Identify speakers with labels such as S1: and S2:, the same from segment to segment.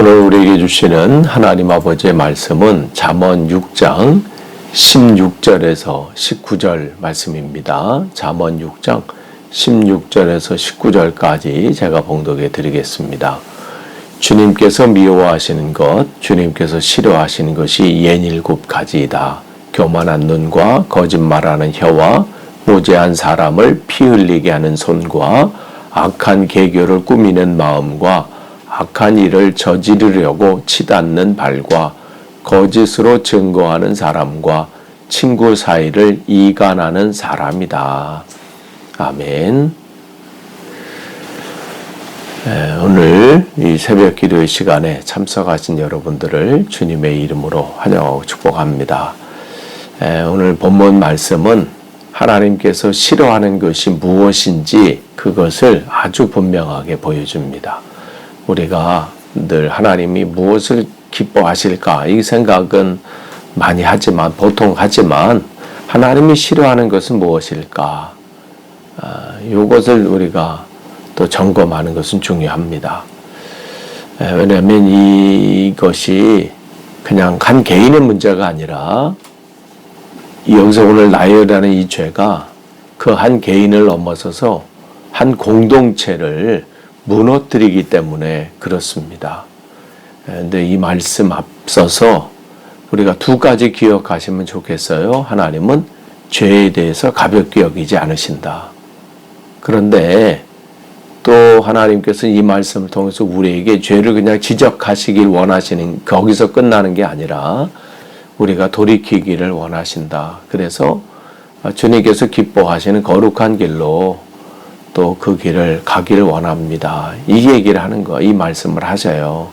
S1: 오늘 우리에게 주시는 하나님 아버지의 말씀은 잠언 6장 16절에서 19절 말씀입니다. 잠언 6장 16절에서 19절까지 제가 봉독해 드리겠습니다. 주님께서 미워하시는 것, 주님께서 싫어하시는 것이 옌일곱 가지이다. 교만한 눈과 거짓말하는 혀와 무죄한 사람을 피 흘리게 하는 손과 악한 계교를 꾸미는 마음과 악한 일을 저지르려고 치닫는 발과 거짓으로 증거하는 사람과 친구 사이를 이간하는 사람이다. 아멘. 오늘 이 새벽 기도의 시간에 참석하신 여러분들을 주님의 이름으로 환영하고 축복합니다. 오늘 본문 말씀은 하나님께서 싫어하는 것이 무엇인지 그것을 아주 분명하게 보여줍니다. 우리가 늘 하나님이 무엇을 기뻐하실까 이 생각은 많이 하지만 보통 하지만 하나님이 싫어하는 것은 무엇일까? 이것을 우리가 또 점검하는 것은 중요합니다. 왜냐하면 이것이 그냥 한 개인의 문제가 아니라 여기서 오늘 나열하는 이 죄가 그 한 개인을 넘어서서 한 공동체를 무너뜨리기 때문에 그렇습니다. 근데 이 말씀 앞서서 우리가 두 가지 기억하시면 좋겠어요. 하나님은 죄에 대해서 가볍게 여기지 않으신다. 그런데 또 하나님께서 이 말씀을 통해서 우리에게 죄를 그냥 지적하시길 원하시는, 거기서 끝나는 게 아니라 우리가 돌이키기를 원하신다. 그래서 주님께서 기뻐하시는 거룩한 길로 또 그 길을 가기를 원합니다. 이 얘기를 하는 거, 이 말씀을 하셔요.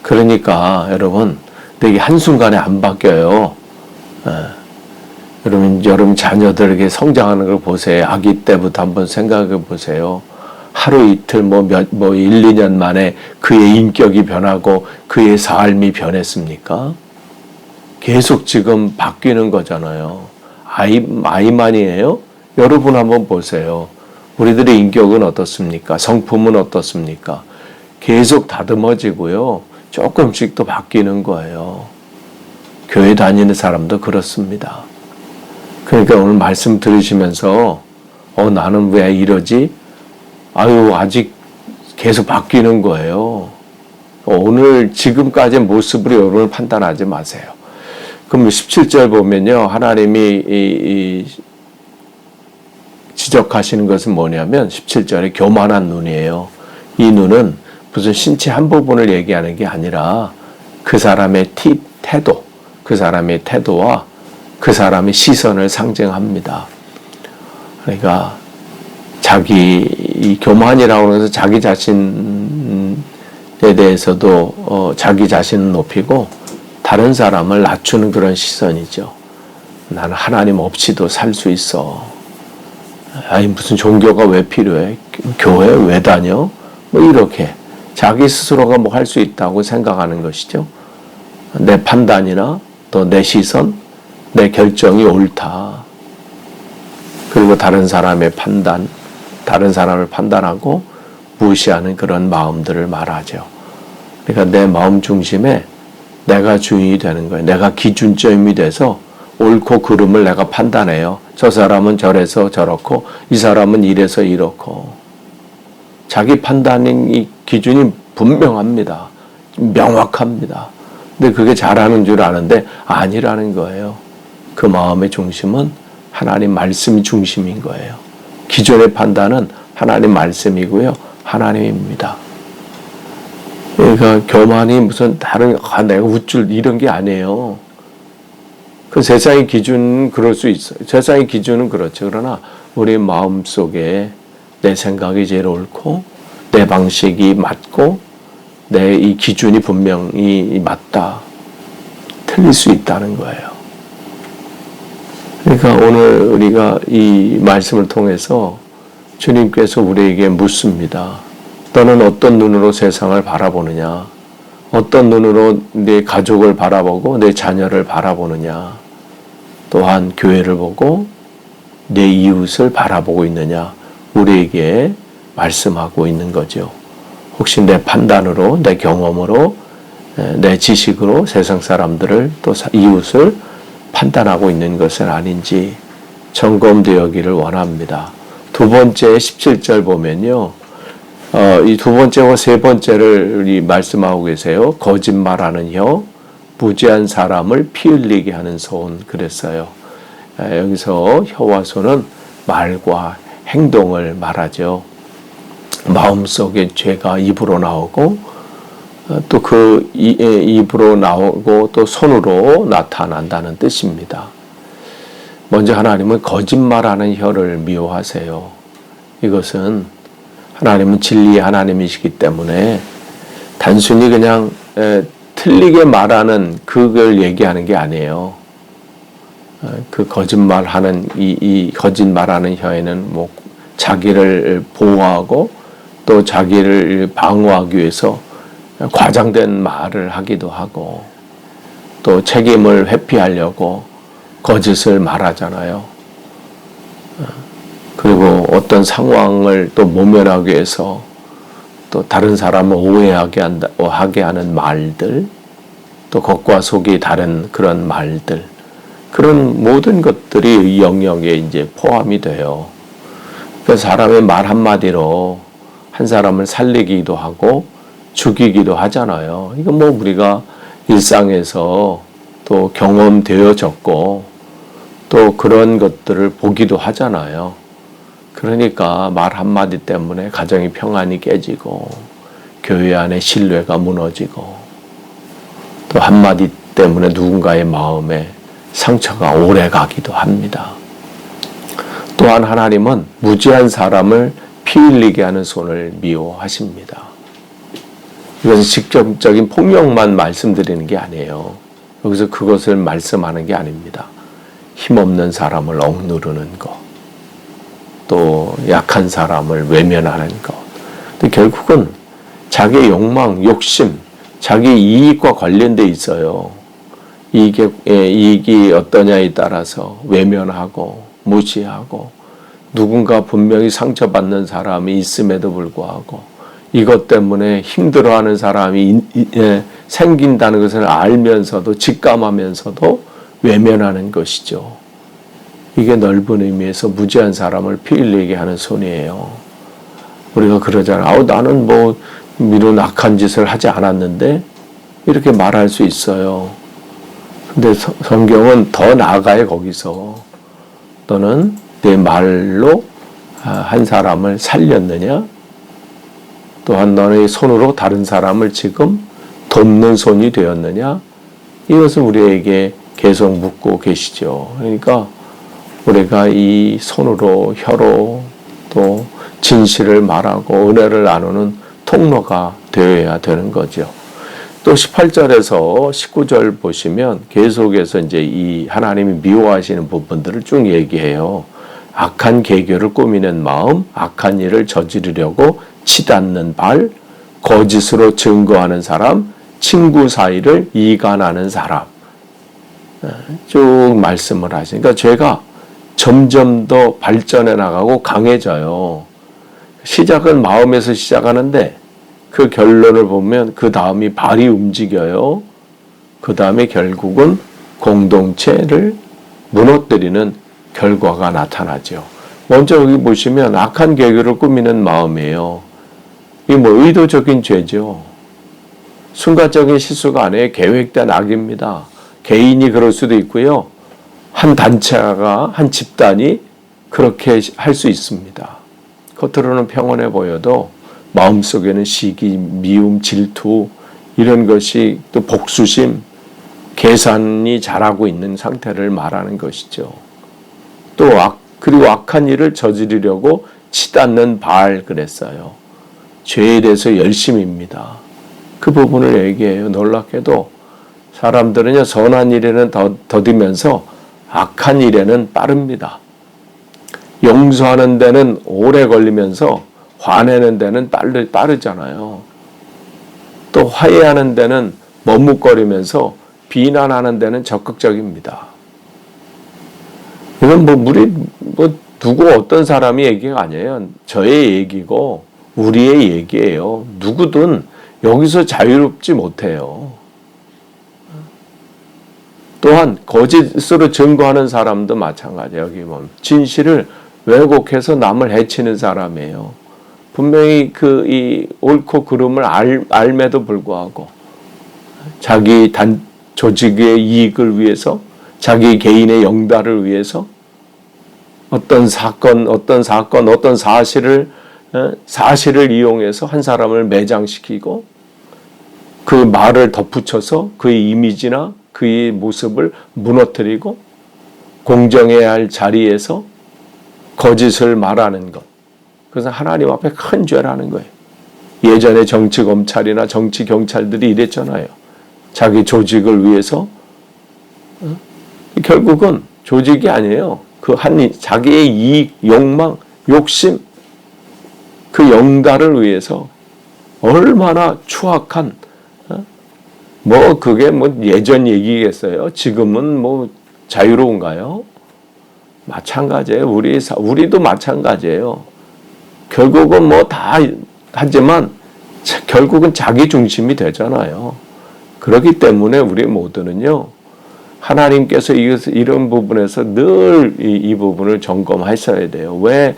S1: 그러니까 여러분, 되게 한순간에 안 바뀌어요. 여러분 자녀들에게 성장하는 걸 보세요. 아기 때부터 한번 생각해 보세요. 하루 이틀 1, 2년 만에 그의 인격이 변하고 그의 삶이 변했습니까? 계속 지금 바뀌는 거잖아요. 아이만이에요? 여러분 한번 보세요. 우리들의 인격은 어떻습니까? 성품은 어떻습니까? 계속 다듬어지고요. 조금씩 또 바뀌는 거예요. 교회 다니는 사람도 그렇습니다. 그러니까 오늘 말씀 들으시면서 나는 왜 이러지? 아직 계속 바뀌는 거예요. 오늘 지금까지의 모습으로 여러분을 판단하지 마세요. 그럼 17절 보면요. 하나님이 지적하시는 것은 뭐냐면 17절에 교만한 눈이에요. 이 눈은 무슨 신체 한 부분을 얘기하는 게 아니라 그 사람의 태도, 그 사람의 태도와 그 사람의 시선을 상징합니다. 그러니까 이 교만이라고 해서 자기 자신에 대해서도 자기 자신을 높이고 다른 사람을 낮추는 그런 시선이죠. 나는 하나님 없이도 살 수 있어. 무슨 종교가 왜 필요해? 교회 왜 다녀? 이렇게 자기 스스로가 뭐 할 수 있다고 생각하는 것이죠. 내 판단이나 또 내 시선, 내 결정이 옳다. 그리고 다른 사람의 판단, 다른 사람을 판단하고 무시하는 그런 마음들을 말하죠. 그러니까 내 마음 중심에 내가 주인이 되는 거예요. 내가 기준점이 돼서 옳고 그름을 내가 판단해요. 저 사람은 저래서 저렇고 이 사람은 이래서 이렇고 자기 판단의 기준이 분명합니다. 명확합니다. 근데 그게 잘하는 줄 아는데 아니라는 거예요. 그 마음의 중심은 하나님 말씀이 중심인 거예요. 기존의 판단은 하나님 말씀이고요. 하나님입니다. 그러니까 교만이 무슨 다른 내가 우쭐 이런 게 아니에요. 그 세상의 기준은 그럴 수 있어요. 세상의 기준은 그렇죠. 그러나 우리 마음속에 내 생각이 제일 옳고 내 방식이 맞고 내 이 기준이 분명히 맞다. 틀릴 수 있다는 거예요. 그러니까 오늘 우리가 이 말씀을 통해서 주님께서 우리에게 묻습니다. 너는 어떤 눈으로 세상을 바라보느냐? 어떤 눈으로 내 가족을 바라보고 내 자녀를 바라보느냐? 또한 교회를 보고 내 이웃을 바라보고 있느냐? 우리에게 말씀하고 있는 거죠. 혹시 내 판단으로, 내 경험으로 내 지식으로 세상 사람들을 또 이웃을 판단하고 있는 것은 아닌지 점검되기를 원합니다. 두 번째 17절 보면요. 이 두 번째와 세 번째를 말씀하고 계세요. 거짓말하는 혀, 무지한 사람을 피 흘리게 하는 손 그랬어요. 여기서 혀와 손은 말과 행동을 말하죠. 마음속에 죄가 입으로 나오고 또 그 입으로 나오고 또 손으로 나타난다는 뜻입니다. 먼저 하나님은 거짓말하는 혀를 미워하세요. 이것은 하나님은 진리의 하나님이시기 때문에 단순히 그냥 틀리게 말하는 그걸 얘기하는 게 아니에요. 그 거짓말하는 이 거짓말하는 혀에는 뭐 자기를 보호하고 또 자기를 방어하기 위해서 과장된 말을 하기도 하고 또 책임을 회피하려고 거짓을 말하잖아요. 그리고 어떤 상황을 또 모면하기 위해서 또 다른 사람을 오해하게 하는 말들, 또 겉과 속이 다른 그런 말들, 그런 모든 것들이 이 영역에 이제 포함이 돼요. 그 사람의 말 한마디로 한 사람을 살리기도 하고 죽이기도 하잖아요. 이건 뭐 우리가 일상에서 또 경험되어졌고 또 그런 것들을 보기도 하잖아요. 그러니까 말 한마디 때문에 가정의 평안이 깨지고 교회 안의 신뢰가 무너지고 또 한마디 때문에 누군가의 마음에 상처가 오래 가기도 합니다. 또한 하나님은 무지한 사람을 피 흘리게 하는 손을 미워하십니다. 이것은 직접적인 폭력만 말씀드리는 게 아니에요. 여기서 그것을 말씀하는 게 아닙니다. 힘없는 사람을 억누르는 것, 또 약한 사람을 외면하는 것. 근데 결국은 자기의 욕망, 욕심, 자기 이익과 관련돼 있어요. 이익이 어떠냐에 따라서 외면하고 무시하고 누군가 분명히 상처받는 사람이 있음에도 불구하고 이것 때문에 힘들어하는 사람이 생긴다는 것을 알면서도 직감하면서도 외면하는 것이죠. 이게 넓은 의미에서 무지한 사람을 피 흘리게 하는 손이에요. 우리가 그러잖아요. 나는 뭐 이런 악한 짓을 하지 않았는데 이렇게 말할 수 있어요. 근데 성경은 더 나아가요. 거기서 너는 내 말로 한 사람을 살렸느냐? 또한 너의 손으로 다른 사람을 지금 돕는 손이 되었느냐? 이것을 우리에게 계속 묻고 계시죠. 그러니까 우리가 이 손으로 혀로 또 진실을 말하고 은혜를 나누는 통로가 되어야 되는 거죠. 또 18절에서 19절 보시면 계속해서 이제 이 하나님이 미워하시는 부분들을 쭉 얘기해요. 악한 계교를 꾸미는 마음, 악한 일을 저지르려고 치닫는 발, 거짓으로 증거하는 사람, 친구 사이를 이간하는 사람. 쭉 말씀을 하시니까 죄가 점점 더 발전해 나가고 강해져요. 시작은 마음에서 시작하는데 그 결론을 보면 그 다음이 발이 움직여요. 그 다음에 결국은 공동체를 무너뜨리는 결과가 나타나죠. 먼저 여기 보시면 악한 계교를 꾸미는 마음이에요. 이게 뭐 의도적인 죄죠. 순간적인 실수가 아니에요. 계획된 악입니다. 개인이 그럴 수도 있고요. 한 단체가, 한 집단이 그렇게 할 수 있습니다. 겉으로는 평온해 보여도 마음속에는 시기, 미움, 질투 이런 것이 또 복수심, 계산이 잘하고 있는 상태를 말하는 것이죠. 또 그리고 악한 일을 저지르려고 치닫는 발 그랬어요. 죄에 대해서 열심입니다. 그 부분을 얘기해요. 놀랍게도 사람들은요 선한 일에는 더디면서 악한 일에는 빠릅니다. 용서하는 데는 오래 걸리면서 화내는 데는 빠르잖아요. 또 화해하는 데는 머뭇거리면서 비난하는 데는 적극적입니다. 이건 누구 어떤 사람이 얘기가 아니에요. 저의 얘기고 우리의 얘기예요. 누구든 여기서 자유롭지 못해요. 또한 거짓으로 증거하는 사람도 마찬가지예요. 여기 보면 진실을 왜곡해서 남을 해치는 사람이에요. 분명히 이 옳고 그름을 알매도 불구하고 자기 조직의 이익을 위해서, 자기 개인의 영달을 위해서 어떤 사실을 이용해서 한 사람을 매장시키고 그 말을 덧붙여서 그의 이미지나 그의 모습을 무너뜨리고 공정해야 할 자리에서 거짓을 말하는 것. 그래서 하나님 앞에 큰 죄라는 거예요. 예전에 정치검찰이나 정치경찰들이 이랬잖아요. 자기 조직을 위해서 결국은 조직이 아니에요. 자기의 이익, 욕망, 욕심, 그 영달을 위해서 얼마나 추악한, 그게 예전 얘기겠어요. 지금은 자유로운가요? 마찬가지예요. 우리도 마찬가지예요. 결국은 다 하지만 결국은 자기 중심이 되잖아요. 그렇기 때문에 우리 모두는요, 하나님께서 이런 부분에서 늘 이 부분을 점검하셔야 돼요. 왜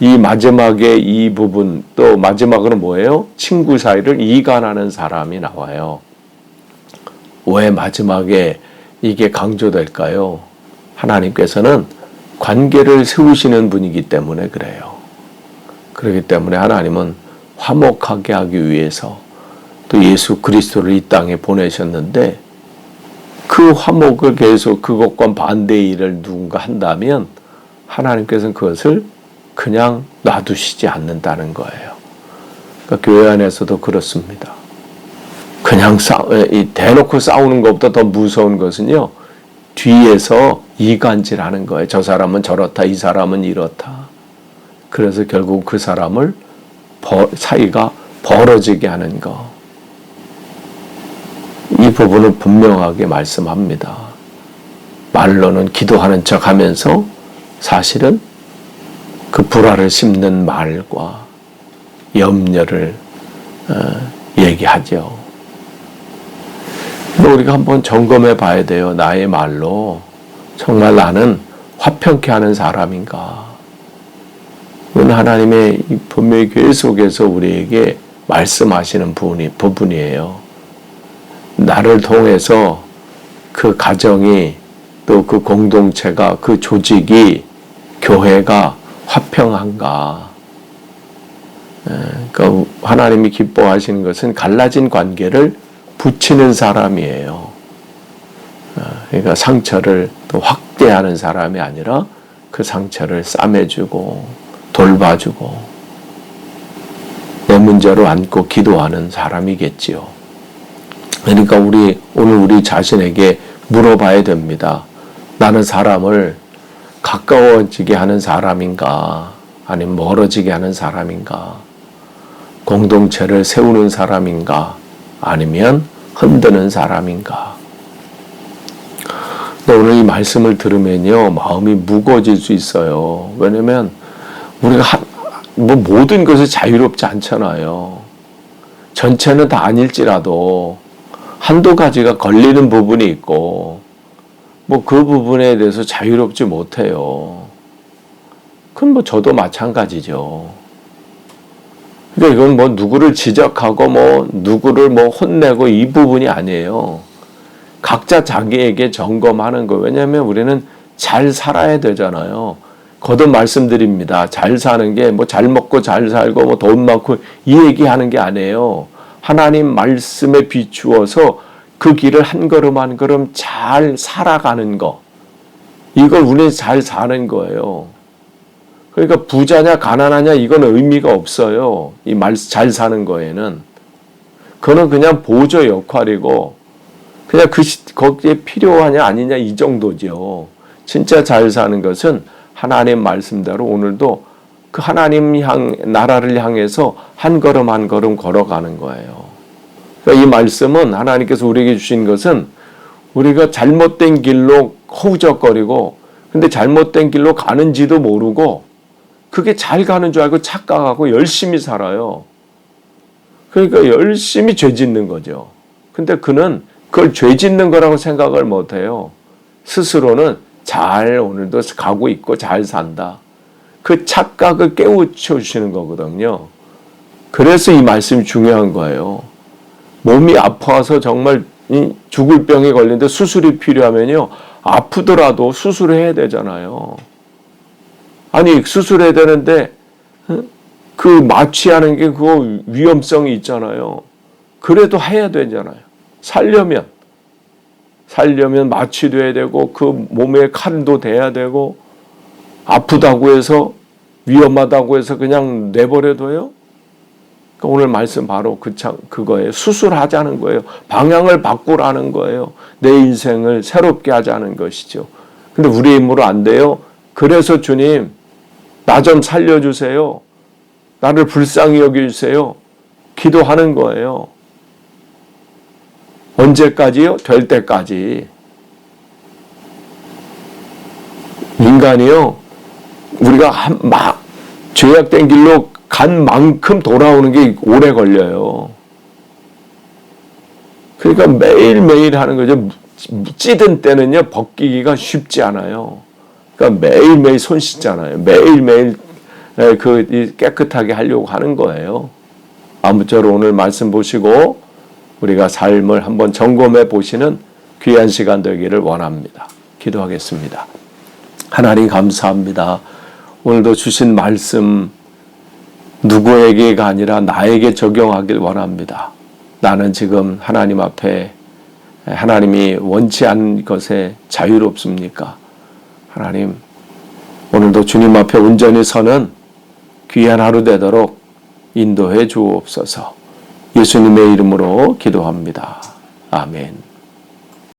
S1: 이 마지막에 이 부분, 또 마지막으로 뭐예요? 친구 사이를 이간하는 사람이 나와요. 왜 마지막에 이게 강조될까요? 하나님께서는 관계를 세우시는 분이기 때문에 그래요. 그렇기 때문에 하나님은 화목하게 하기 위해서 또 예수 그리스도를 이 땅에 보내셨는데, 그 화목을 계속 그것과 반대의 일을 누군가 한다면 하나님께서는 그것을 그냥 놔두시지 않는다는 거예요. 그러니까 교회 안에서도 그렇습니다. 그냥 대놓고 싸우는 것보다 더 무서운 것은요, 뒤에서 이간질하는 거예요. 저 사람은 저렇다, 이 사람은 이렇다. 그래서 결국 그 사람을 사이가 벌어지게 하는 거. 이 부분을 분명하게 말씀합니다. 말로는 기도하는 척 하면서 사실은 그 불화를 심는 말과 염려를 얘기하죠. 우리가 한번 점검해 봐야 돼요. 나의 말로 정말 나는 화평케 하는 사람인가? 이건 하나님의 분명히 교회 속에서 우리에게 말씀하시는 부분이에요. 나를 통해서 그 가정이, 또 그 공동체가, 그 조직이, 교회가 화평한가? 그러니까 하나님이 기뻐하시는 것은 갈라진 관계를 붙이는 사람이에요. 그러니까 상처를 또 확대하는 사람이 아니라 그 상처를 싸매주고 돌봐주고 내 문제로 안고 기도하는 사람이겠지요. 그러니까 오늘 우리 자신에게 물어봐야 됩니다. 나는 사람을 가까워지게 하는 사람인가? 아니면 멀어지게 하는 사람인가? 공동체를 세우는 사람인가? 아니면 흔드는 사람인가? 근데 오늘 이 말씀을 들으면요, 마음이 무거워질 수 있어요. 왜냐면 우리가 모든 것이 자유롭지 않잖아요. 전체는 다 아닐지라도 한두 가지가 걸리는 부분이 있고, 그 부분에 대해서 자유롭지 못해요. 그럼 저도 마찬가지죠. 그러니까 이건 누구를 지적하고 누구를 혼내고 이 부분이 아니에요. 각자 자기에게 점검하는 거예요. 왜냐하면 우리는 잘 살아야 되잖아요. 거듭 말씀드립니다. 잘 사는 게 잘 먹고 잘 살고 돈 많고 이 얘기하는 게 아니에요. 하나님 말씀에 비추어서 그 길을 한 걸음 한 걸음 잘 살아가는 거. 이걸 우리는 잘 사는 거예요. 그러니까 부자냐 가난하냐 이건 의미가 없어요. 잘 사는 거에는. 그거는 그냥 보조 역할이고 그냥 거기에 필요하냐 아니냐 이 정도죠. 진짜 잘 사는 것은 하나님 말씀대로 오늘도 그 하나님 나라를 향해서 한 걸음 한 걸음 걸어가는 거예요. 그러니까 이 말씀은 하나님께서 우리에게 주신 것은 우리가 잘못된 길로 허우적거리고 근데 잘못된 길로 가는지도 모르고 그게 잘 가는 줄 알고 착각하고 열심히 살아요. 그러니까 열심히 죄 짓는 거죠. 근데 그는 그걸 죄 짓는 거라고 생각을 못 해요. 스스로는 잘 오늘도 가고 있고 잘 산다. 그 착각을 깨우쳐 주시는 거거든요. 그래서 이 말씀이 중요한 거예요. 몸이 아파서 정말 죽을 병에 걸리는데 수술이 필요하면요. 아프더라도 수술을 해야 되잖아요. 아니 수술해야 되는데 그 마취하는 게 그거 위험성이 있잖아요. 그래도 해야 되잖아요. 살려면 마취도 해야 되고 그 몸에 칼도 대야 되고 아프다고 해서 위험하다고 해서 그냥 내버려둬요? 그러니까 오늘 말씀 바로 그거예요. 수술하자는 거예요. 방향을 바꾸라는 거예요. 내 인생을 새롭게 하자는 것이죠. 근데 우리 힘으로 안 돼요. 그래서 주님 나 좀 살려주세요. 나를 불쌍히 여겨주세요. 기도하는 거예요. 언제까지요? 될 때까지. 인간이요. 우리가 죄악된 길로 간 만큼 돌아오는 게 오래 걸려요. 그러니까 매일매일 하는 거죠. 찌든 때는요, 벗기기가 쉽지 않아요. 그러니까 매일매일 손 씻잖아요. 매일매일 깨끗하게 하려고 하는 거예요. 아무쪼록 오늘 말씀 보시고 우리가 삶을 한번 점검해 보시는 귀한 시간 되기를 원합니다. 기도하겠습니다. 하나님 감사합니다. 오늘도 주신 말씀 누구에게가 아니라 나에게 적용하길 원합니다. 나는 지금 하나님 앞에 하나님이 원치 않은 것에 자유롭습니까? 하나님 오늘도 주님 앞에 온전히 서는 귀한 하루 되도록 인도해 주옵소서. 예수님의 이름으로 기도합니다. 아멘.